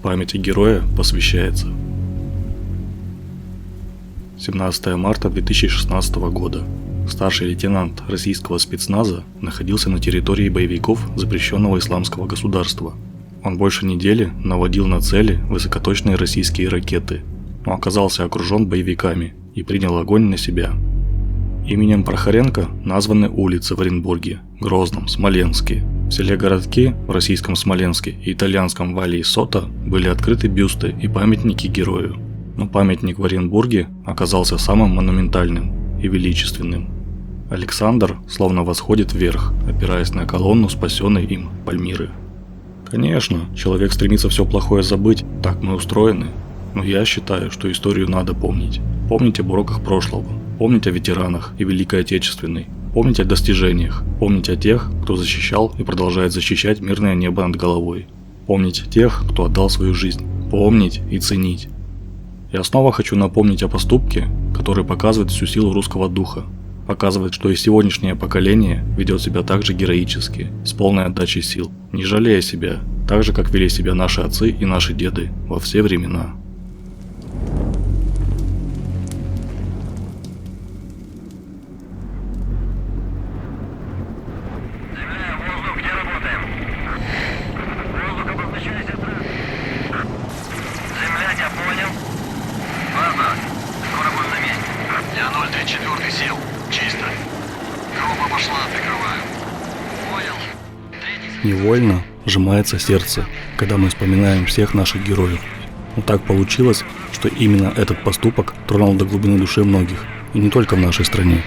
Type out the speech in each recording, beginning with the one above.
Памяти героя посвящается. 17 марта 2016 года. Старший лейтенант российского спецназа находился на территории боевиков запрещенного исламского государства. Он больше недели наводил на цели высокоточные российские ракеты, но оказался окружен боевиками и принял огонь на себя. Именем Прохоренко названы улицы в Оренбурге, Грозном, Смоленске. В селе-городке в российском Смоленске и итальянском Вале-Сота были открыты бюсты и памятники герою. Но памятник в Оренбурге оказался самым монументальным и величественным. Александр словно восходит вверх, опираясь на колонну спасенной им Пальмиры. Конечно, человек стремится все плохое забыть, так мы устроены. Но я считаю, что историю надо помнить. Помнить об уроках прошлого, помнить о ветеранах и Великой Отечественной, помнить о достижениях, помнить о тех, кто защищал и продолжает защищать мирное небо над головой. Помнить тех, кто отдал свою жизнь. Помнить и ценить. Я снова хочу напомнить о поступке, который показывает всю силу русского духа. Показывает, что и сегодняшнее поколение ведет себя так же героически, с полной отдачей сил, не жалея себя, так же, как вели себя наши отцы и наши деды во все времена. Я 034 сел. Чисто. Группа пошла, прикрываю. Понял. Невольно сжимается сердце, когда мы вспоминаем всех наших героев. Но так получилось, что именно этот поступок тронул до глубины души многих, и не только в нашей стране.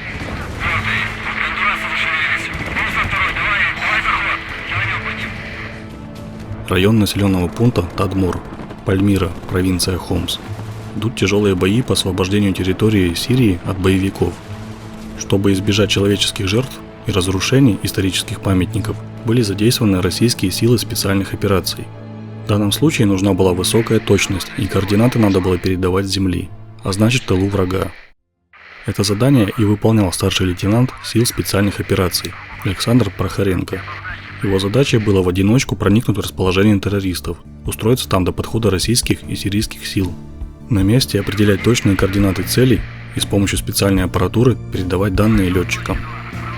Район населенного пункта Тадмор, Пальмира, провинция Хомс. Идут тяжелые бои по освобождению территории Сирии от боевиков. Чтобы избежать человеческих жертв и разрушений исторических памятников, были задействованы российские силы специальных операций. В данном случае нужна была высокая точность, и координаты надо было передавать с земли, а значит в тылу врага. Это задание и выполнял старший лейтенант сил специальных операций Александр Прохоренко. Его задачей было в одиночку проникнуть в расположение террористов, устроиться там до подхода российских и сирийских сил. На месте определять точные координаты целей и с помощью специальной аппаратуры передавать данные летчикам.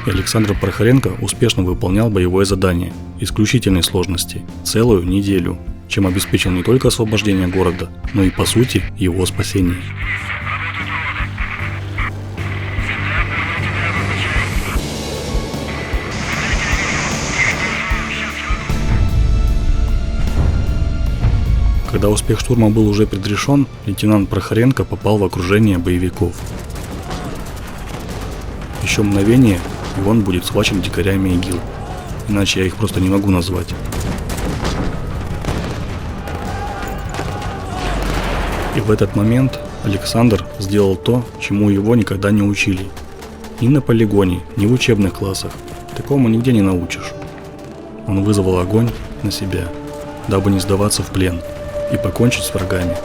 И Александр Прохоренко успешно выполнял боевое задание исключительной сложности целую неделю, чем обеспечил не только освобождение города, но и по сути его спасение. Когда успех штурма был уже предрешен, лейтенант Прохоренко попал в окружение боевиков. Еще мгновение, и он будет схвачен дикарями ИГИЛ. Иначе я их просто не могу назвать. И в этот момент Александр сделал то, чему его никогда не учили. Ни на полигоне, ни в учебных классах. Такому нигде не научишь. Он вызвал огонь на себя, дабы не сдаваться в плен и покончить с врагами.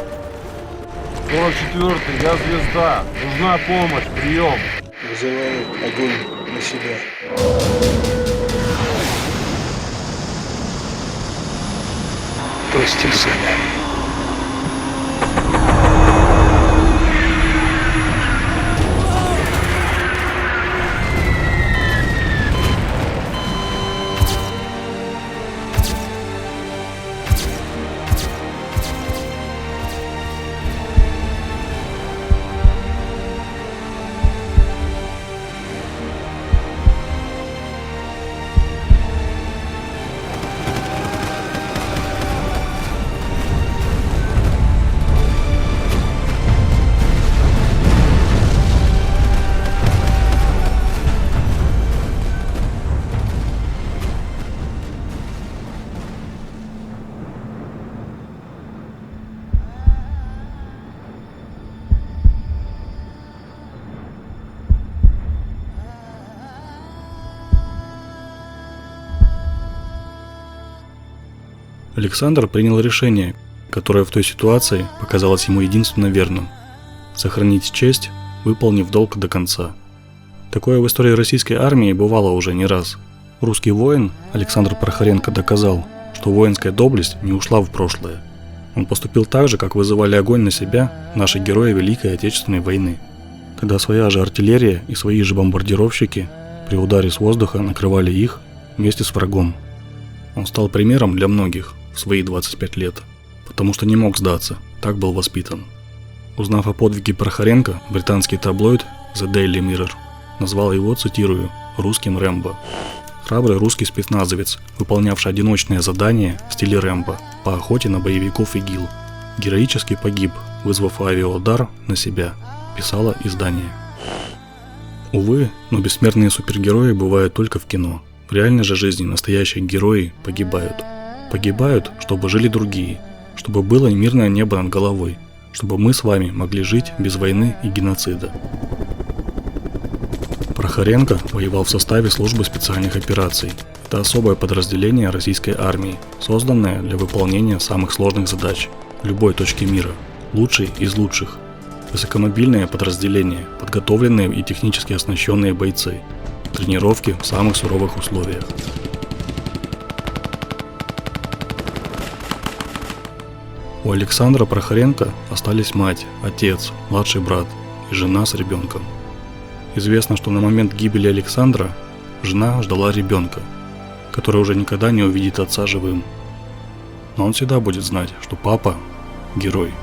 44-й, я звезда. Нужна помощь, прием. Вызываю огонь на себя. Прости, Саня. Александр принял решение, которое в той ситуации показалось ему единственно верным – сохранить честь, выполнив долг до конца. Такое в истории российской армии бывало уже не раз. Русский воин Александр Прохоренко доказал, что воинская доблесть не ушла в прошлое. Он поступил так же, как вызывали огонь на себя наши герои Великой Отечественной войны, когда своя же артиллерия и свои же бомбардировщики при ударе с воздуха накрывали их вместе с врагом. Он стал примером для многих в свои 25 лет, потому что не мог сдаться, так был воспитан. Узнав о подвиге Прохоренко, британский таблоид The Daily Mirror назвал его, цитирую, «русским Рэмбо». Храбрый русский спецназовец, выполнявший одиночное задание в стиле Рэмбо по охоте на боевиков ИГИЛ, героически погиб, вызвав авиаудар на себя, писало издание. Увы, но бессмертные супергерои бывают только в кино. В реальной же жизни настоящие герои погибают. Погибают, чтобы жили другие, чтобы было мирное небо над головой, чтобы мы с вами могли жить без войны и геноцида. Прохоренко воевал в составе службы специальных операций. Это особое подразделение российской армии, созданное для выполнения самых сложных задач в любой точке мира, лучший из лучших. Высокомобильное подразделение, подготовленные и технически оснащенные бойцы, тренировки в самых суровых условиях. У Александра Прохоренко остались мать, отец, младший брат и жена с ребенком. Известно, что на момент гибели Александра жена ждала ребенка, который уже никогда не увидит отца живым. Но он всегда будет знать, что папа – герой.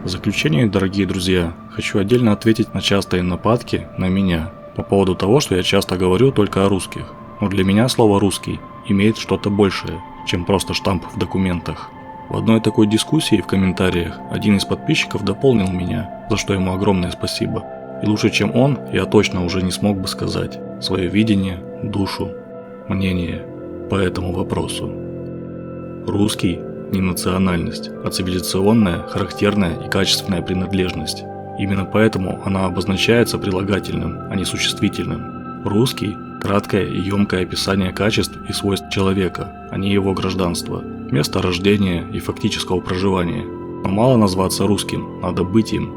В заключение, дорогие друзья, хочу отдельно ответить на частые нападки на меня по поводу того, что я часто говорю только о русских. Но для меня слово «русский» имеет что-то большее, чем просто штамп в документах. В одной такой дискуссии в комментариях один из подписчиков дополнил меня, за что ему огромное спасибо. И лучше, чем он, я точно уже не смог бы сказать свое видение, душу, мнение по этому вопросу. Русский – не национальность, а цивилизационная, характерная и качественная принадлежность. Именно поэтому она обозначается прилагательным, а не существительным. Русский – краткое и емкое описание качеств и свойств человека, а не его гражданства, места рождения и фактического проживания. Но мало назваться русским, надо быть им.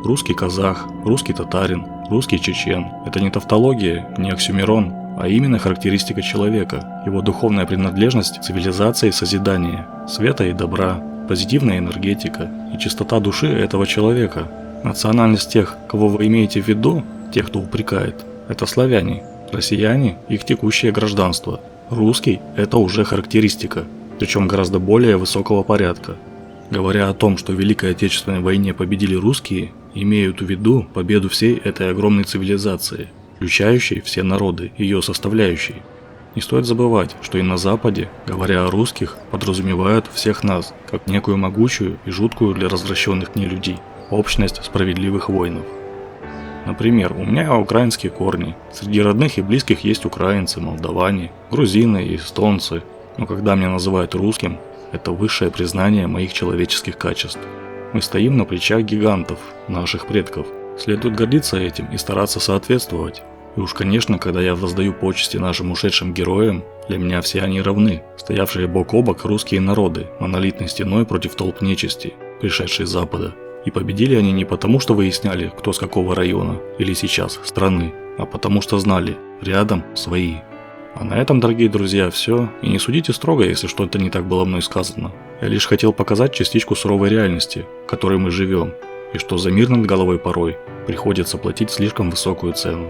Русский казах, русский татарин, русский чечен – это не тавтология, не оксюмерон, а именно характеристика человека, его духовная принадлежность цивилизации созидания, света и добра, позитивная энергетика и чистота души этого человека. Национальность тех, кого вы имеете в виду, тех, кто упрекает, это славяне, россияне – их текущее гражданство. Русский – это уже характеристика, причем гораздо более высокого порядка. Говоря о том, что в Великой Отечественной войне победили русские, имеют в виду победу всей этой огромной цивилизации, включающей все народы, ее составляющие. Не стоит забывать, что и на Западе, говоря о русских, подразумевают всех нас, как некую могучую и жуткую для развращенных нелюдей общность справедливых воинов. Например, у меня украинские корни, среди родных и близких есть украинцы, молдаване, грузины и эстонцы, но когда меня называют русским, это высшее признание моих человеческих качеств. Мы стоим на плечах гигантов, наших предков. Следует гордиться этим и стараться соответствовать. И уж, конечно, когда я воздаю почести нашим ушедшим героям, для меня все они равны, стоявшие бок о бок русские народы, монолитной стеной против толп нечисти, пришедшей с Запада. И победили они не потому, что выясняли, кто с какого района или сейчас страны, а потому что знали, рядом свои. А на этом, дорогие друзья, все. И не судите строго, если что-то не так было мной сказано. Я лишь хотел показать частичку суровой реальности, в которой мы живем, и что за мир над головой порой приходится платить слишком высокую цену.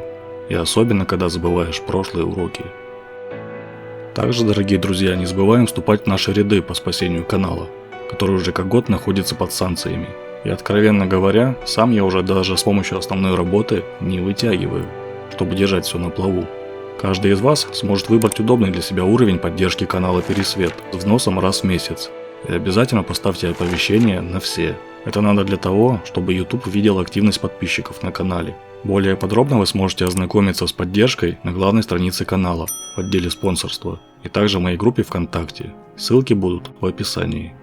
И особенно, когда забываешь прошлые уроки. Также, дорогие друзья, не забываем вступать в наши ряды по спасению канала, который уже как год находится под санкциями. И откровенно говоря, сам я уже даже с помощью основной работы не вытягиваю, чтобы держать все на плаву. Каждый из вас сможет выбрать удобный для себя уровень поддержки канала Пересвет с взносом раз в месяц. И обязательно поставьте оповещения на все. Это надо для того, чтобы YouTube видел активность подписчиков на канале. Более подробно вы сможете ознакомиться с поддержкой на главной странице канала в отделе спонсорства и также в моей группе ВКонтакте. Ссылки будут в описании.